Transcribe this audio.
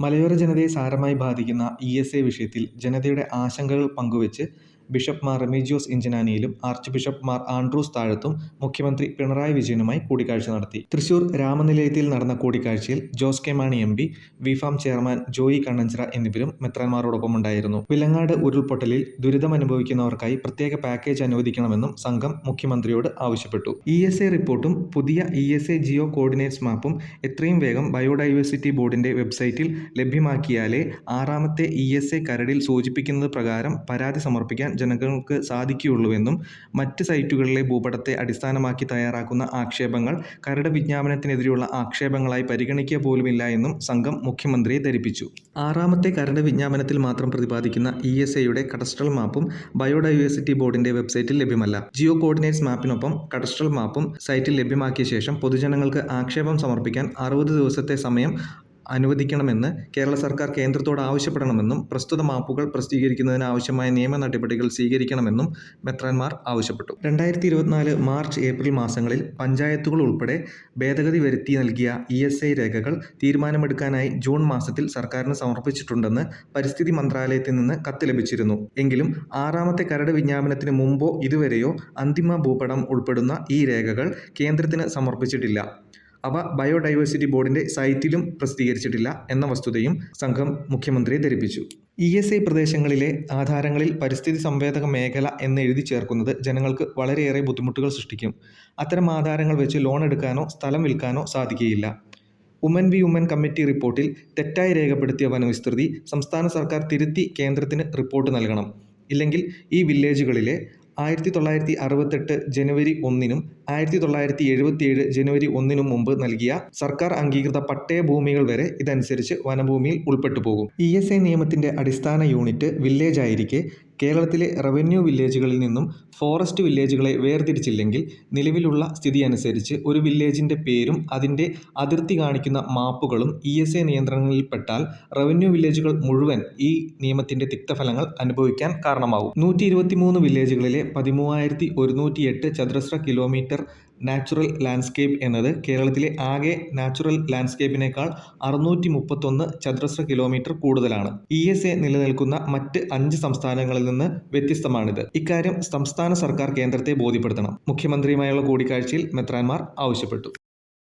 മലയോര ജനതയെ സാരമായി ബാധിക്കുന്ന ഇ.എസ്.ഐ വിഷയത്തിൽ ജനതയുടെ ആശങ്കകൾ പങ്കുവച്ച് ബിഷപ്പ് മാർ റെമീജിയോസ് ഇഞ്ചനാനിയിലും ആർച്ച് ബിഷപ്പ് മാർ ആൻഡ്രൂസ് താഴത്തും മുഖ്യമന്ത്രി പിണറായി വിജയനുമായി കൂടിക്കാഴ്ച നടത്തി. തൃശൂർ രാമനിലയത്തിൽ നടന്ന കൂടിക്കാഴ്ചയിൽ ജോസ് കെ മാണി എം.പി, വിഫാം ചെയർമാൻ ജോയി കണ്ണഞ്ചിറ എന്നിവരും മെത്രാന്മാരോടൊപ്പമുണ്ടായിരുന്നു. വിലങ്ങാട് ഉരുൾപൊട്ടലിൽ ദുരിതമനുഭവിക്കുന്നവർക്കായി പ്രത്യേക പാക്കേജ് അനുവദിക്കണമെന്നും സംഘം മുഖ്യമന്ത്രിയോട് ആവശ്യപ്പെട്ടു. ഇ.എസ്.ഐ റിപ്പോർട്ടും പുതിയ ഇ.എസ്.ഐ ജിയോ കോർഡിനേറ്റ്സ് മാപ്പും എത്രയും വേഗം ബയോഡൈവേഴ്സിറ്റി ബോർഡിന്റെ വെബ്സൈറ്റിൽ ലഭ്യമാക്കിയാലേ ആറാമത്തെ ഇ.എസ്.ഐ കരടിൽ സൂചിപ്പിക്കുന്നത് പ്രകാരം പരാതി സമർപ്പിക്കാൻ ജനങ്ങൾക്ക് സാധിക്കുകയുള്ളൂവെന്നും മറ്റ് സൈറ്റുകളിലെ ഭൂപടത്തെ അടിസ്ഥാനമാക്കി തയ്യാറാക്കുന്ന ആക്ഷേപങ്ങൾ കരട് വിജ്ഞാപനത്തിനെതിരെയുള്ള ആക്ഷേപങ്ങളായി പരിഗണിക്കുക പോലുമില്ല എന്നും സംഘം മുഖ്യമന്ത്രിയെ ധരിപ്പിച്ചു. ആറാമത്തെ കരട് വിജ്ഞാപനത്തിൽ മാത്രം പ്രതിപാദിക്കുന്ന ഇ.എസ്.ഐയുടെ കഡസ്ട്രൽ മാപ്പും ബയോഡൈവേഴ്സിറ്റി ബോർഡിന്റെ വെബ്സൈറ്റിൽ ലഭ്യമല്ല. ജിയോ കോർഡിനേറ്റ്സ് മാപ്പിനൊപ്പം കഡസ്ട്രൽ മാപ്പും സൈറ്റിൽ ലഭ്യമാക്കിയ ശേഷം പൊതുജനങ്ങൾക്ക് ആക്ഷേപം സമർപ്പിക്കാൻ 60 ദിവസത്തെ സമയം അനുവദിക്കണമെന്ന് കേരള സർക്കാർ കേന്ദ്രത്തോട് ആവശ്യപ്പെടണമെന്നും പ്രസ്തുത മാപ്പുകൾ പ്രസിദ്ധീകരിക്കുന്നതിന് ആവശ്യമായ നിയമ നടപടികൾ സ്വീകരിക്കണമെന്നും മെത്രാന്മാർ ആവശ്യപ്പെട്ടു. 2024 മാർച്ച് ഏപ്രിൽ മാസങ്ങളിൽ പഞ്ചായത്തുകൾ ഉൾപ്പെടെ ഭേദഗതി വരുത്തി നൽകിയ ഇ.എസ്.ഐ രേഖകൾ തീരുമാനമെടുക്കാനായി ജൂൺ മാസത്തിൽ സർക്കാരിന് സമർപ്പിച്ചിട്ടുണ്ടെന്ന് പരിസ്ഥിതി മന്ത്രാലയത്തിൽ നിന്ന് കത്ത് ലഭിച്ചിരുന്നു. എങ്കിലും ആറാമത്തെ കരട് വിജ്ഞാപനത്തിന് മുമ്പോ ഇതുവരെയോ അന്തിമ ഭൂപടം ഉൾപ്പെടുന്ന ഈ രേഖകൾ കേന്ദ്രത്തിന് സമർപ്പിച്ചിട്ടില്ല. അവ ബയോഡൈവേഴ്സിറ്റി ബോർഡിന്റെ സൈറ്റിലും പ്രസിദ്ധീകരിച്ചിട്ടില്ല എന്ന വസ്തുതയും സംഘം മുഖ്യമന്ത്രിയെ ധരിപ്പിച്ചു. ഇ.എസ്.ഐ പ്രദേശങ്ങളിലെ ആധാരങ്ങളിൽ പരിസ്ഥിതി സംവേദക മേഖല എന്ന് എഴുതി ചേർക്കുന്നത് ജനങ്ങൾക്ക് വളരെയേറെ ബുദ്ധിമുട്ടുകൾ സൃഷ്ടിക്കും. അത്തരം ആധാരങ്ങൾ വെച്ച് ലോൺ എടുക്കാനോ സ്ഥലം വിൽക്കാനോ സാധിക്കുകയില്ല. ഉമൻ വി ഉമൻ കമ്മിറ്റി റിപ്പോർട്ടിൽ തെറ്റായി രേഖപ്പെടുത്തിയ വനവിസ്തൃതി സംസ്ഥാന സർക്കാർ തിരുത്തി കേന്ദ്രത്തിന് റിപ്പോർട്ട് നൽകണം. ഇല്ലെങ്കിൽ ഈ വില്ലേജുകളിലെ 1968 ജനുവരി 1-നും 1977 ജനുവരി 1-നും മുമ്പ് നൽകിയ സർക്കാർ അംഗീകൃത പട്ടയഭൂമികൾ വരെ ഇതനുസരിച്ച് വനഭൂമിയിൽ ഉൾപ്പെട്ടുപോകും. ഇ.എസ്.ഐ നിയമത്തിന്റെ അടിസ്ഥാന യൂണിറ്റ് വില്ലേജ് ആയിരിക്കെ കേരളത്തിലെ റവന്യൂ വില്ലേജുകളിൽ നിന്നും ഫോറസ്റ്റ് വില്ലേജുകളെ വേർതിരിച്ചില്ലെങ്കിൽ നിലവിലുള്ള സ്ഥിതിയനുസരിച്ച് ഒരു വില്ലേജിന്റെ പേരും അതിന്റെ അതിർത്തി കാണിക്കുന്ന മാപ്പുകളും ഇ.എസ്.ഐ നിയന്ത്രണങ്ങളിൽപ്പെട്ടാൽ റവന്യൂ വില്ലേജുകൾ മുഴുവൻ ഈ നിയമത്തിന്റെ തിക്തഫലങ്ങൾ അനുഭവിക്കാൻ കാരണമാകും. 123 വില്ലേജുകളിലെ 13,108 ചതുരശ്ര കിലോമീറ്റർ നാച്ചുറൽ ലാൻഡ്സ്കേപ്പ് എന്നത് കേരളത്തിലെ ആകെ നാച്ചുറൽ ലാൻഡ്സ്കേപ്പിനേക്കാൾ 631 ചതുരശ്ര കിലോമീറ്റർ കൂടുതലാണ്. ഇ.എസ്.ഐ നിലനിൽക്കുന്ന മറ്റ് 5 സംസ്ഥാനങ്ങളിൽ നിന്ന് വ്യത്യസ്തമാണിത്. ഇക്കാര്യം സംസ്ഥാന സർക്കാർ കേന്ദ്രത്തെ ബോധ്യപ്പെടുത്തണം. മുഖ്യമന്ത്രിയുമായുള്ള കൂടിക്കാഴ്ചയിൽ മെത്രാന്മാർ ആവശ്യപ്പെട്ടു.